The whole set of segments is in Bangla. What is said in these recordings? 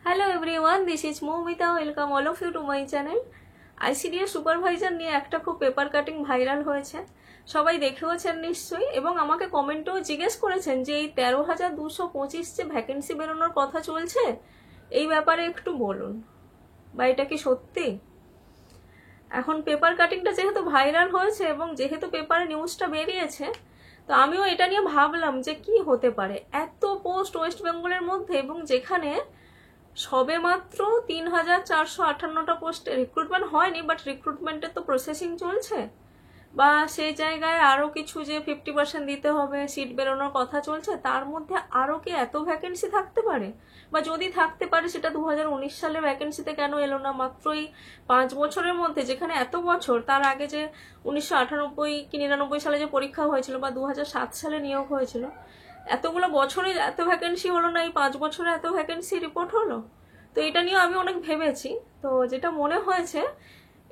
Hello everyone, this is Moumita. Welcome all of you to my channel. ICDS supervisor নিয়ে একটা খুব পেপার কাটিং ভাইরাল হয়েছে, সবাই দেখেওছেন নিশ্চয়ই, এবং আমাকে কমেন্টেও জিজ্ঞেস করেছেন যে এই 13,225 যে ভ্যাকেন্সি বেরোনোর কথা চলছে এই ব্যাপারে একটু বলুন, বা এটা কি সত্যি। এখন পেপার কাটিংটা যেহেতু ভাইরাল হয়েছে এবং যেহেতু পেপারে নিউজটা বেরিয়েছে, তো আমিও এটা নিয়ে ভাবলাম যে কি হতে পারে এত পোস্ট ওয়েস্ট বেঙ্গলের মধ্যে, এবং যেখানে সবে মাত্র 3,458টা পোস্টে রিক্রুটমেন্ট হয়নি, বাট রিক্রুটমেন্টের তো প্রসেসিং চলছে, বা সেই জায়গায় আরও কিছু যে 50% দিতে হবে, সিট বেরোনোর কথা চলছে, তার মধ্যে আরও কি এত ভ্যাকেন্সি থাকতে পারে, বা যদি থাকতে পারে সেটা 2019 সালে ভ্যাকেন্সিতে কেন এলো না মাত্রই 5 বছরের মধ্যে, যেখানে এত বছর তার আগে যে 1998 কি 99 সালে যে পরীক্ষা হয়েছিল বা 2007 সালে নিয়োগ হয়েছিল, এতগুলো বছরে এত ভ্যাকেন্সি হলো না, এই 5 বছরে এত ভ্যাকেন্সি রিপোর্ট হলো। তো এটা নিয়ে আমি অনেক ভেবেছি, তো যেটা মনে হয়েছে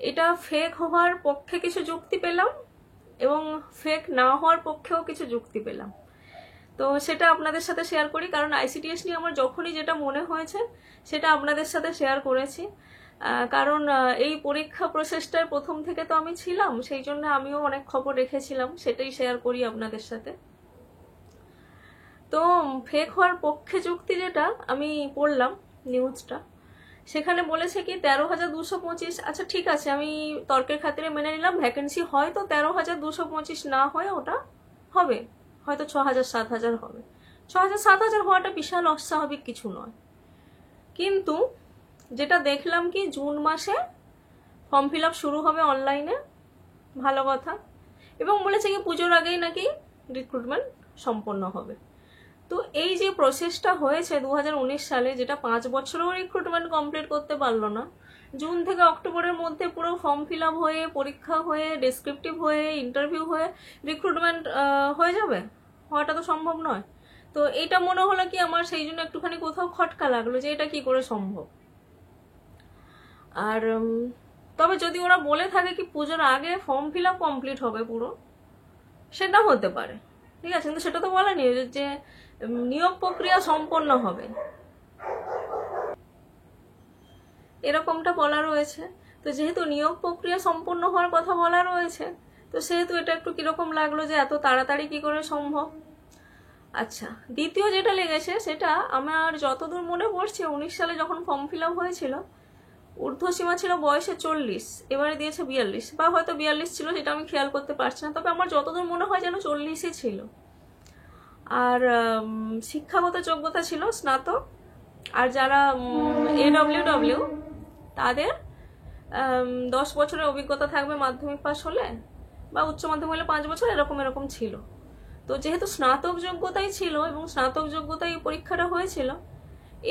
এটা ফেক হওয়ার পক্ষে কিছু যুক্তি পেলাম এবং ফেক না হওয়ার পক্ষেও কিছু যুক্তি পেলাম। তো সেটা আপনাদের সাথে শেয়ার করি, কারণ আইসিডিএস নিয়ে আমার যখনই যেটা মনে হয়েছে সেটা আপনাদের সাথে শেয়ার করেছি। কারণ এই পরীক্ষা প্রসেসটার প্রথম থেকে তো আমি ছিলাম, সেই জন্য আমিও অনেক খবর রেখেছিলাম, সেটাই শেয়ার করি আপনাদের সাথে। তো ফেক হওয়ার পক্ষে যুক্তি যেটা আমি পড়লাম নিউজটা, সেখানে বলেছে কি 13,225। আচ্ছা ঠিক আছে, আমি তর্কের খাতিরে মেনে নিলাম ভ্যাকেন্সি হয়তো 13,225 না হয় ওটা হবে, হয়তো 6,000 7,000 হবে। 6,000 7,000 হওয়াটা বিশাল অস্বাভাবিক কিছু নয়, কিন্তু যেটা দেখলাম কি জুন মাসে ফর্ম ফিল আপ শুরু হবে অনলাইনে, ভালো কথা, এবং বলেছে কি পুজোর আগেই নাকি রিক্রুটমেন্ট সম্পন্ন হবে। তো এই যে প্রসেসটা হয়েছে 2019 সালে, যেটা 5 বছরেও রিক্রুটমেন্ট কমপ্লিট করতে পারলো না, জুন থেকে অক্টোবরের মধ্যে পুরো ফর্ম ফিল আপ হয়ে, পরীক্ষা হয়ে, ডেসক্রিপটিভ হয়ে, ইন্টারভিউ হয়ে রিক্রুটমেন্ট হয়ে যাবে, হওয়াটা তো সম্ভব নয়। তো এটা মনে হলো কি আমার, সেই জন্য একটুখানি কোথাও খটকা লাগলো যে এটা কি করে সম্ভব। আর তবে যদি ওরা বলে থাকে কি পুজোর আগে ফর্ম ফিল আপ কমপ্লিট হবে পুরো, সেটা হতে পারে, ঠিক আছে, কিন্তু সেটা তো বলেনি যে নিয়োগ প্রক্রিয়া সম্পন্ন হবে, এরকমটা বলা রয়েছে। তো যেহেতু নিয়োগ প্রক্রিয়া সম্পন্ন হওয়ার কথা বলা রয়েছে, তো সেহেতু এটা একটু কিরকম লাগলো যে এত তাড়াতাড়ি কি করে সম্ভব। আচ্ছা, দ্বিতীয় যেটা লেগেছে সেটা আমার যতদূর মনে পড়ছে 19 সালে যখন ফর্ম ফিল আপ হয়েছিল, ঊর্ধ্বসীমা ছিল বয়সে 40, এবারে দিয়েছে 42, বা হয়তো 42 ছিল, সেটা আমি খেয়াল করতে পারছি না, তবে আমার যতদূর মনে হয় যেন 40ই ছিল। আর শিক্ষাগত যোগ্যতা ছিল স্নাতক, আর যারা AWW তাদের 10 বছরের অভিজ্ঞতা থাকবে মাধ্যমিক পাস হলে, বা উচ্চ মাধ্যমিক হলে 5 বছর, এরকম এরকম ছিল। তো যেহেতু স্নাতক যোগ্যতাই ছিল এবং স্নাতক যোগ্যতায় পরীক্ষাটা হয়েছিল,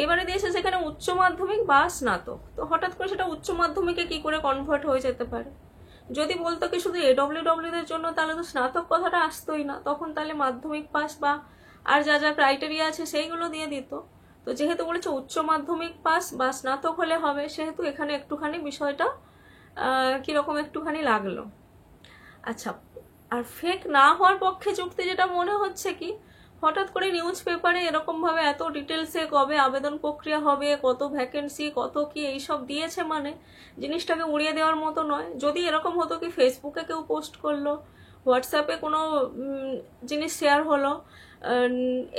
এবারে দিয়েছে সেখানে উচ্চ মাধ্যমিক বা স্নাতক, তো হঠাৎ করে সেটা উচ্চ মাধ্যমিকে কি করে কনভার্ট হয়ে যেতে পারে। যদি বলতো কি শুধু AWW দের জন্য, তাহলে তো স্নাতক কথাটা আসতোই না, তখন তাহলে মাধ্যমিক পাস বা আর যা যা ক্রাইটেরিয়া আছে সেইগুলো দিয়ে দিত। তো যেহেতু বলেছে উচ্চ মাধ্যমিক পাস বা স্নাতক হলে হবে, সেহেতু এখানে একটুখানি বিষয়টা কিরকম একটুখানি লাগলো। আচ্ছা, আর ফেক না হওয়ার পক্ষে যুক্তি যেটা মনে হচ্ছে কি, হঠাৎ করে নিউজ পেপারে এরকমভাবে এত ডিটেলসে কবে আবেদন প্রক্রিয়া হবে, কত ভ্যাকেন্সি, কত কি এইসব দিয়েছে, মানে জিনিসটাকে উড়িয়ে দেওয়ার মতো নয়। যদি এরকম হতো কি ফেসবুকে কেউ পোস্ট করলো, হোয়াটসঅ্যাপে কোনো জিনিস শেয়ার হলো,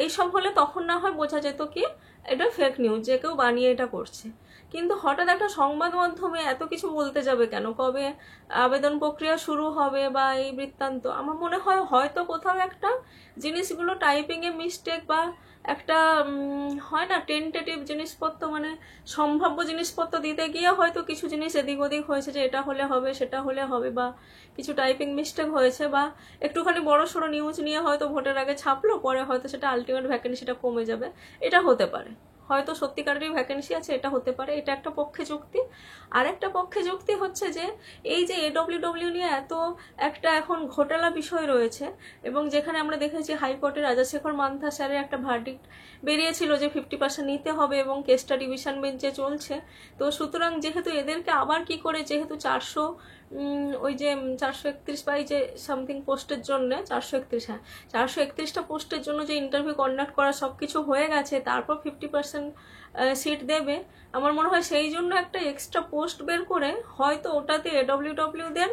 এইসব হলে তখন না হয় বোঝা যেত কি এটা ফেক নিউজ, যে কেউ বানিয়ে এটা করছে। কিন্তু হঠাৎ একটা সংবাদ মাধ্যমে এত কিছু বলতে যাবে কেন, কবে আবেদন প্রক্রিয়া শুরু হবে বা এই বৃত্তান্ত, আমার মনে হয় হয়তো কোথাও একটা জিনিসগুলো টাইপিংয়ে মিস্টেক, বা একটা হয় না টেন্টেটিভ জিনিসপত্র, মানে সম্ভাব্য জিনিসপত্র দিতে গিয়ে হয়তো কিছু জিনিস এদিক ওদিক হয়েছে, যে এটা হলে হবে সেটা হলে হবে, বা কিছু টাইপিং মিস্টেক হয়েছে, বা একটুখানি বড় সড়ো নিউজ নিয়ে হয়তো ভোটের আগে ছাপলো, পরে হয়তো সেটা আলটিমেট ভ্যাকেন্সিটা কমে যাবে, এটা হতে পারে। হয়তো সত্যিকারেরই ভ্যাকেন্সি আছে, এটা হতে পারে, এটা একটা পক্ষে যুক্তি। আর একটা পক্ষে যুক্তি হচ্ছে যে এই যে AWW নিয়ে এত একটা এখন ঘোটালা বিষয় রয়েছে, এবং যেখানে আমরা দেখেছি হাইকোর্টের রাজাশেখর মান্থা স্যারের একটা ভার্ডিক্ট বেরিয়েছিল যে 50% নিতে হবে, এবং কেসটা ডিভিশন বেঞ্চে চলছে। তো সুতরাং যেহেতু এদেরকে আবার কি করে, যেহেতু 400 ওই যে 431 বাই যে সামথিং পোস্টের জন্য 431, হ্যাঁ 431টা পোস্টের জন্য যে ইন্টারভিউ কন্ডাক্ট করা সব কিছু হয়ে গেছে, তারপর 50% সিট দেবে, আমার মনে হয় সেই জন্য একটা এক্সট্রা পোস্ট বের করে হয়তো ওটাতে AWWদের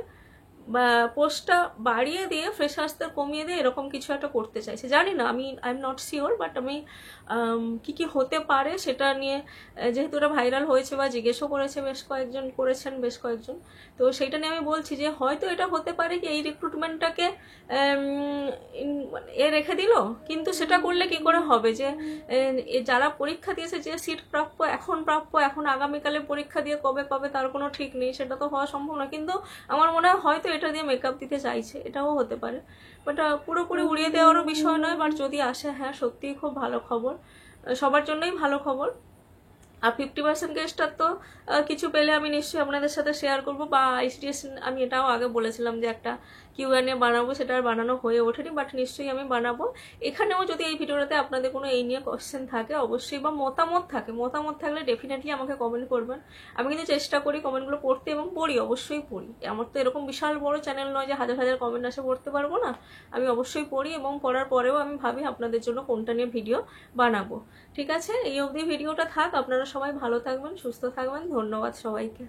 পোস্টটা বাড়িয়ে দিয়ে ফ্রেশার্সদের কমিয়ে দিয়ে এরকম কিছু একটা করতে চাইছে, জানি না, I am not sure, but আমি কি হতে পারে সেটা নিয়ে, যেহেতু ওটা ভাইরাল হয়েছে বা জিজ্ঞেসও করেছে বেশ কয়েকজন, তো সেইটা নিয়ে আমি বলছি যে হয়তো এটা হতে পারে কি এই রিক্রুটমেন্টটাকে রেখে দিল, কিন্তু সেটা করলে কি করে হবে যে যারা পরীক্ষা দিয়েছে, যে সিট প্রাপ্য এখন আগামীকালে পরীক্ষা দিয়ে কবে পাবে তার কোনো ঠিক নেই, সেটা তো হওয়া সম্ভব না। কিন্তু আমার মনে হয় হয়তো এটা দিয়ে মেকআপ দিতে চাইছে, এটাও হতে পারে, বাট পুরোপুরি উড়িয়ে দেওয়ারও বিষয় নয়। বাট যদি আসে, হ্যাঁ সত্যিই খুব ভালো খবর, সবার জন্যই ভালো খবর। আর 50% গেস্টার তো কিছু পেলে আমি নিশ্চয়ই আপনাদের সাথে শেয়ার করবো, বা ICDS আমি এটাও আগে বলেছিলাম যে একটা Q&A বানাবো, সেটা আর বানানো হয়ে ওঠেনি, বাট নিশ্চয়ই আমি বানাবো। এখানেও যদি এই ভিডিওটাতে আপনাদের কোনো এই নিয়ে কোয়েশ্চেন থাকে অবশ্যই, বা মতামত থাকলে ডেফিনেটলি আমাকে কমেন্ট করবেন। আমি কিন্তু চেষ্টা করি কমেন্টগুলো পড়তে, এবং পড়ি, অবশ্যই পড়ি। আমার তো এরকম বিশাল বড় চ্যানেল নয় যে হাজার হাজার কমেন্ট আসে পড়তে পারবো না, আমি অবশ্যই পড়ি, এবং পড়ার পরেও আমি ভাবি আপনাদের জন্য কোনটা নিয়ে ভিডিও বানাবো। ঠিক আছে, এই অবধি ভিডিওটা থাক। আপনারা সবাই ভালো থাকবেন, সুস্থ থাকবেন। ধন্যবাদ সবাইকে।